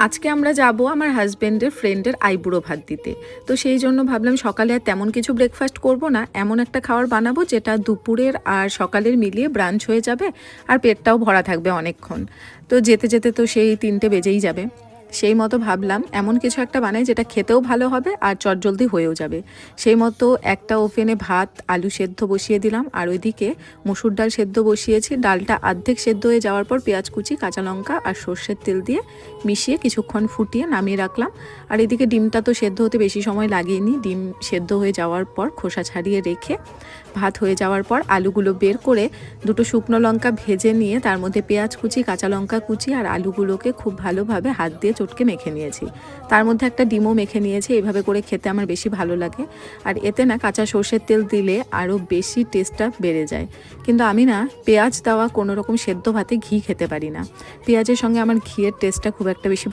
আজকে আমরা যাব আমার হাজবেন্ডের ফ্রেন্ডের আইবুড়ো ভাত দিতে। তো সেই জন্য ভাবলাম সকালে আর তেমন কিছু ব্রেকফাস্ট করব না, এমন একটা খাবার বানাবো যেটা দুপুরের আর সকালের মিলিয়ে ব্রাঞ্চ হয়ে যাবে আর পেটটাও ভরা থাকবে অনেকক্ষণ। তো যেতে যেতে তো সেই 3টে বেজেই যাবে। সেই মতো ভাবলাম এমন কিছু একটা বানাই যেটা খেতেও ভালো হবে আর চটজলদি হয়েও যাবে। সেই মতো একটা ওভেনে ভাত আলু সেদ্ধ বসিয়ে দিলাম, আর ওইদিকে মসুর ডাল সেদ্ধ বসিয়েছি। ডালটা অর্ধেক সেদ্ধ হয়ে যাওয়ার পর পেঁয়াজ কুচি, কাঁচা লঙ্কা আর সর্ষের তেল দিয়ে মিশিয়ে কিছুক্ষণ ফুটিয়ে নামিয়ে রাখলাম। আর এদিকে ডিমটা তো সেদ্ধ হতে বেশি সময় লাগেনি। ডিম সেদ্ধ হয়ে যাওয়ার পর খোসা ছাড়িয়ে রেখে ভাত হয়ে যাওয়ার পর আলুগুলো বের করে দুটো শুকনো লঙ্কা ভেজে নিয়ে তার মধ্যে পেঁয়াজ কুচি, কাঁচা লঙ্কা কুচি আর আলুগুলোকে খুব ভালোভাবে হাত দিয়ে চটকে মেখে নিয়েছি। তার মধ্যে একটা ডিমও মেখে নিয়েছি। এইভাবে করে খেতে আমার বেশি ভালো লাগে, আর এতে না কাঁচা সর্ষের তেল দিলে আরও বেশি টেস্টটা বেড়ে যায়। কিন্তু আমি না পেঁয়াজ দেওয়া কোনো রকম সেদ্ধ ভাতে ঘি খেতে পারি না। পেঁয়াজের সঙ্গে আমার ঘিয়ের টেস্টটা খুব একটা বেশি